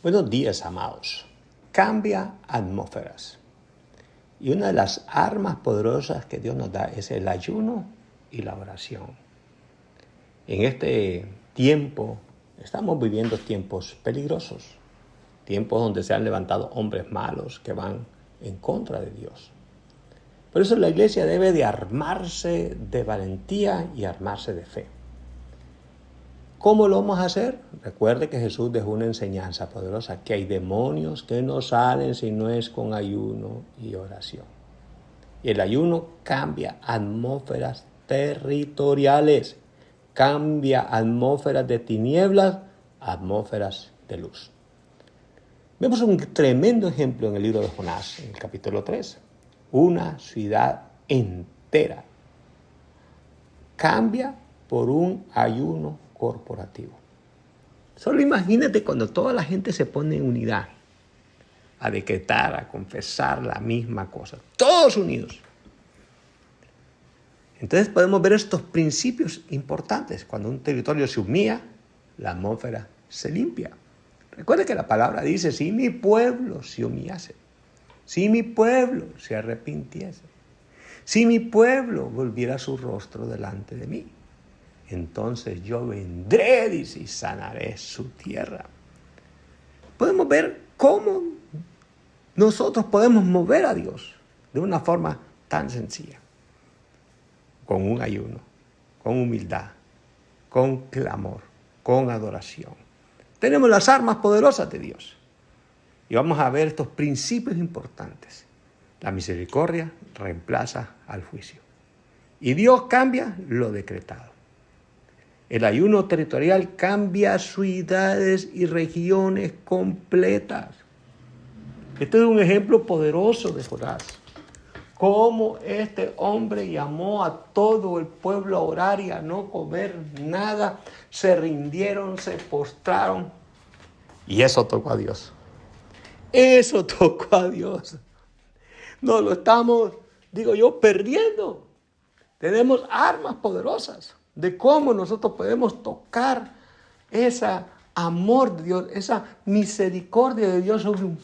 Buenos días, amados. Cambia atmósferas. Y una de las armas poderosas que Dios nos da es el ayuno y la oración. En este tiempo estamos viviendo tiempos peligrosos, tiempos donde se han levantado hombres malos que van en contra de Dios. Por eso la iglesia debe de armarse de valentía y armarse de fe. ¿Cómo lo vamos a hacer? Recuerde que Jesús dejó una enseñanza poderosa, que hay demonios que no salen si no es con ayuno y oración. Y el ayuno cambia atmósferas territoriales, cambia atmósferas de tinieblas a atmósferas de luz. Vemos un tremendo ejemplo en el libro de Jonás, en el capítulo 3. Una ciudad entera cambia por un ayuno corporativo. Solo imagínate cuando toda la gente se pone en unidad a decretar, a confesar la misma cosa, todos unidos. Entonces podemos ver estos principios importantes. Cuando un territorio se humilla, la atmósfera se limpia. Recuerde que la palabra dice, si mi pueblo se humillase, si mi pueblo se arrepintiese, si mi pueblo volviera su rostro delante de mí, entonces yo vendré, dice, y sanaré su tierra. Podemos ver cómo nosotros podemos mover a Dios de una forma tan sencilla. Con un ayuno, con humildad, con clamor, con adoración. Tenemos las armas poderosas de Dios. Y vamos a ver estos principios importantes. La misericordia reemplaza al juicio. Y Dios cambia lo decretado. El ayuno territorial cambia ciudades y regiones completas. Este es un ejemplo poderoso de Jonás. Cómo este hombre llamó a todo el pueblo a orar y a no comer nada. Se rindieron, se postraron. Y eso tocó a Dios. Eso tocó a Dios. No lo estamos, perdiendo. Tenemos armas poderosas de cómo nosotros podemos tocar ese amor de Dios, esa misericordia de Dios sobre un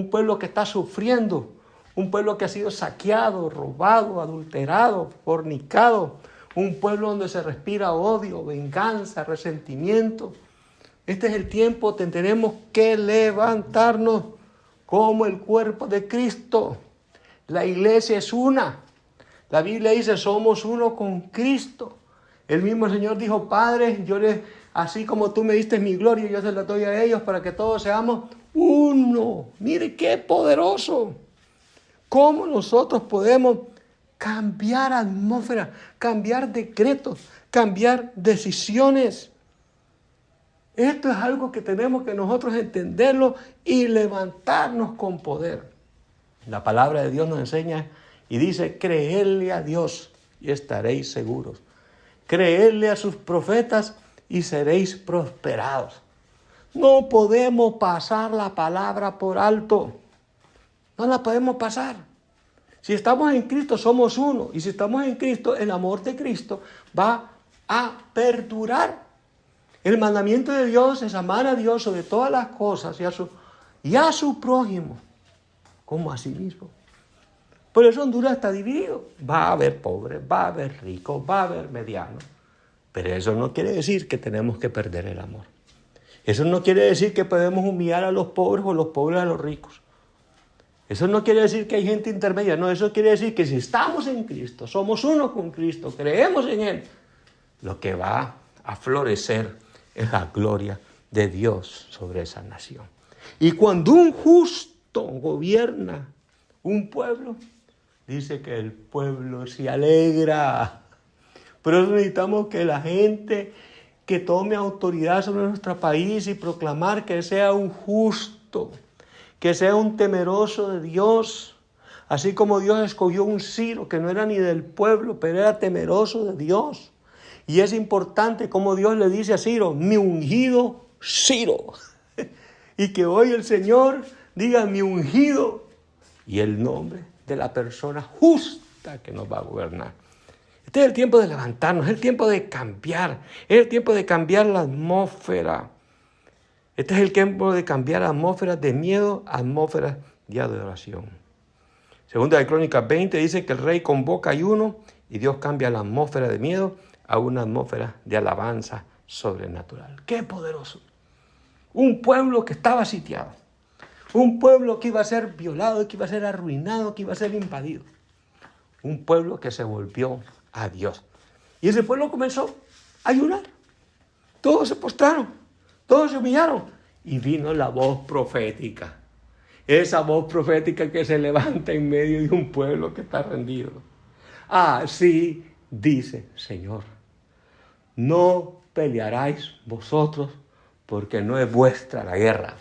pueblo que está sufriendo, un pueblo que ha sido saqueado, robado, adulterado, fornicado, un pueblo donde se respira odio, venganza, resentimiento. Este es el tiempo donde tenemos que levantarnos como el cuerpo de Cristo. La iglesia es una. La Biblia dice, somos uno con Cristo. El mismo Señor dijo, Padre, así como tú me diste mi gloria, yo se la doy a ellos para que todos seamos uno. Mire qué poderoso. Cómo nosotros podemos cambiar atmósfera, cambiar decretos, cambiar decisiones. Esto es algo que tenemos que nosotros entenderlo y levantarnos con poder. La palabra de Dios nos enseña y dice, creedle a Dios y estaréis seguros. Creedle a sus profetas y seréis prosperados. No podemos pasar la palabra por alto. No la podemos pasar. Si estamos en Cristo, somos uno. Y si estamos en Cristo, el amor de Cristo va a perdurar. El mandamiento de Dios es amar a Dios sobre todas las cosas y a su prójimo como a sí mismo. Por eso Honduras está dividido. Va a haber pobres, va a haber ricos, va a haber medianos. Pero eso no quiere decir que tenemos que perder el amor. Eso no quiere decir que podemos humillar a los pobres o los pobres a los ricos. Eso no quiere decir que hay gente intermedia. No, eso quiere decir que si estamos en Cristo, somos uno con Cristo, creemos en Él, lo que va a florecer es la gloria de Dios sobre esa nación. Y cuando un justo gobierna un pueblo, dice que el pueblo se alegra. Por eso necesitamos que la gente que tome autoridad sobre nuestro país y proclamar que sea un justo, que sea un temeroso de Dios, así como Dios escogió un Ciro que no era ni del pueblo, pero era temeroso de Dios. Y es importante como Dios le dice a Ciro, mi ungido Ciro. Y que hoy el Señor diga mi ungido y el nombre de la persona justa que nos va a gobernar. Este es el tiempo de levantarnos, es el tiempo de cambiar, es el tiempo de cambiar la atmósfera. Este es el tiempo de cambiar atmósferas de miedo a atmósferas de adoración. Segunda de Crónicas 20 dice que el rey convoca ayuno y Dios cambia la atmósfera de miedo a una atmósfera de alabanza sobrenatural. ¡Qué poderoso! Un pueblo que estaba sitiado. Un pueblo que iba a ser violado, que iba a ser arruinado, que iba a ser invadido. Un pueblo que se volvió a Dios. Y ese pueblo comenzó a ayunar. Todos se postraron, todos se humillaron. Y vino la voz profética. Esa voz profética que se levanta en medio de un pueblo que está rendido. Así dice Señor. No pelearáis vosotros porque no es vuestra la guerra.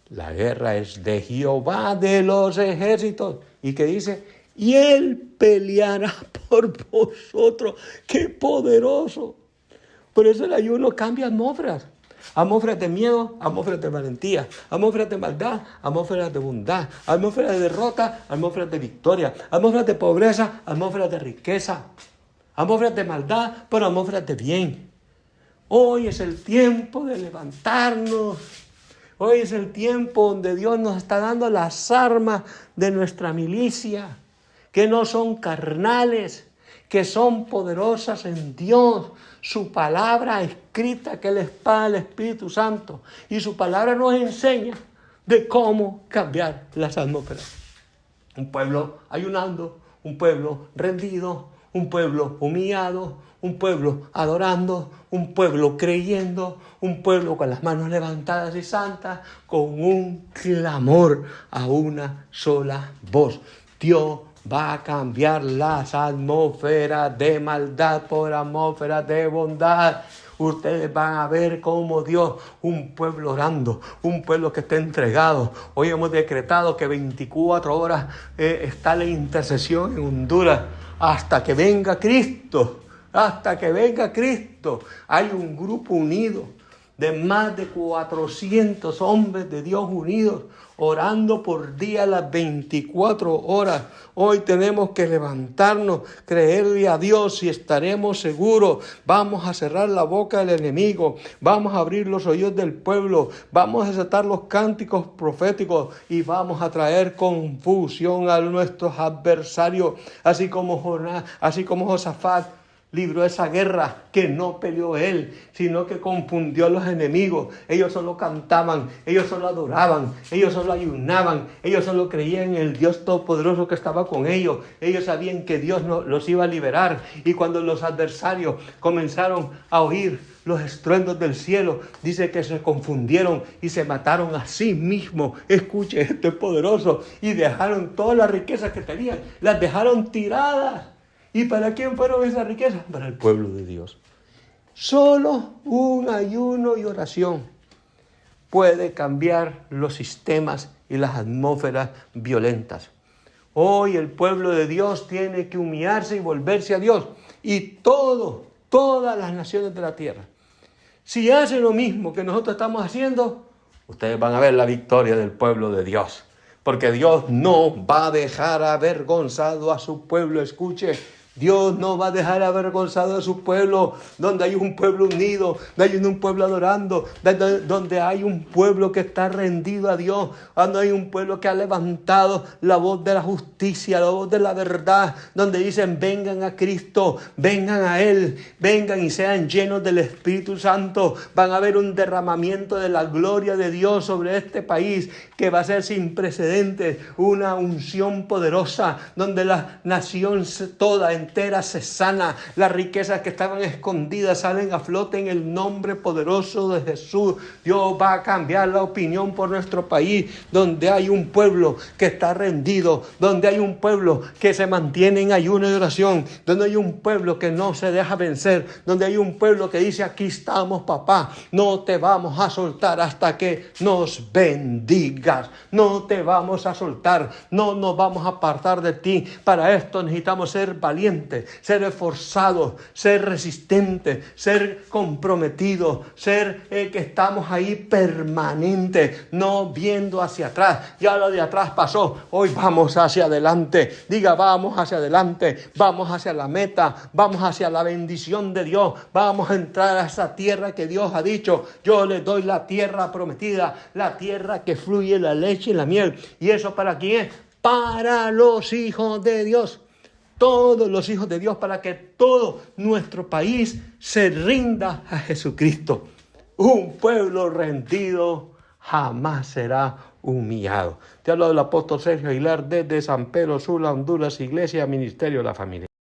La guerra es de Jehová de los ejércitos. ¿Y qué dice? Y Él peleará por vosotros. ¡Qué poderoso! Por eso el ayuno cambia atmósferas. Atmósferas de miedo, atmósferas de valentía, atmósferas de maldad, atmósferas de bondad, atmósferas de derrota, atmósferas de victoria, atmósferas de pobreza, atmósferas de riqueza, atmósferas de maldad, pero atmósferas de bien. Hoy es el tiempo de levantarnos. Hoy es el tiempo donde Dios nos está dando las armas de nuestra milicia, que no son carnales, que son poderosas en Dios. Su palabra escrita, que es la espada del Espíritu Santo. Y su palabra nos enseña de cómo cambiar las atmósferas. Un pueblo ayunando, un pueblo rendido, un pueblo humillado, un pueblo adorando, un pueblo creyendo, un pueblo con las manos levantadas y santas, con un clamor a una sola voz. Dios va a cambiar las atmósferas de maldad por atmósferas de bondad. Ustedes van a ver cómo Dios, un pueblo orando, un pueblo que está entregado. Hoy hemos decretado que 24 horas está la intercesión en Honduras hasta que venga Cristo. Hasta que venga Cristo. Hay un grupo unido de más de 400 hombres de Dios unidos, orando por día las 24 horas. Hoy tenemos que levantarnos, creerle a Dios y estaremos seguros. Vamos a cerrar la boca del enemigo, vamos a abrir los oídos del pueblo, vamos a desatar los cánticos proféticos y vamos a traer confusión a nuestros adversarios, así como Josafat libró esa guerra que no peleó él, sino que confundió a los enemigos. Ellos solo cantaban, ellos solo adoraban, ellos solo ayunaban, ellos solo creían en el Dios Todopoderoso que estaba con ellos. Ellos sabían que Dios los iba a liberar. Y cuando los adversarios comenzaron a oír los estruendos del cielo, dice que se confundieron y se mataron a sí mismos. Escuche, esto es poderoso. Y dejaron todas las riquezas que tenían, las dejaron tiradas. ¿Y para quién fueron esas riquezas? Para el pueblo de Dios. Solo un ayuno y oración puede cambiar los sistemas y las atmósferas violentas. Hoy el pueblo de Dios tiene que humillarse y volverse a Dios. Y todas las naciones de la tierra. Si hacen lo mismo que nosotros estamos haciendo, ustedes van a ver la victoria del pueblo de Dios. Porque Dios no va a dejar avergonzado a su pueblo. Escuche, Dios no va a dejar avergonzado a su pueblo, donde hay un pueblo unido, donde hay un pueblo adorando, donde hay un pueblo que está rendido a Dios, donde hay un pueblo que ha levantado la voz de la justicia, la voz de la verdad, donde dicen vengan a Cristo, vengan a Él, vengan y sean llenos del Espíritu Santo. Van a ver un derramamiento de la gloria de Dios sobre este país que va a ser sin precedentes, una unción poderosa donde la nación toda entera se sana, las riquezas que estaban escondidas salen a flote en el nombre poderoso de Jesús. Dios va a cambiar la opinión por nuestro país, donde hay un pueblo que está rendido, donde hay un pueblo que se mantiene en ayuno y oración, donde hay un pueblo que no se deja vencer, donde hay un pueblo que dice aquí estamos papá, no te vamos a soltar hasta que nos bendigas, no te vamos a soltar, no nos vamos a apartar de ti. Para esto necesitamos ser valientes pacientes, ser esforzados, ser resistentes, ser comprometidos, ser que estamos ahí permanentes, no viendo hacia atrás. Ya lo de atrás pasó, hoy vamos hacia adelante. Diga, vamos hacia adelante, vamos hacia la meta, vamos hacia la bendición de Dios, vamos a entrar a esa tierra que Dios ha dicho, yo les doy la tierra prometida, la tierra que fluye la leche y la miel. ¿Y eso para quién es? Para los hijos de Dios. Todos los hijos de Dios, para que todo nuestro país se rinda a Jesucristo. Un pueblo rendido jamás será humillado. Te hablo del apóstol Sergio Aguilar desde San Pedro Sula, Honduras, Iglesia, Ministerio de la Familia.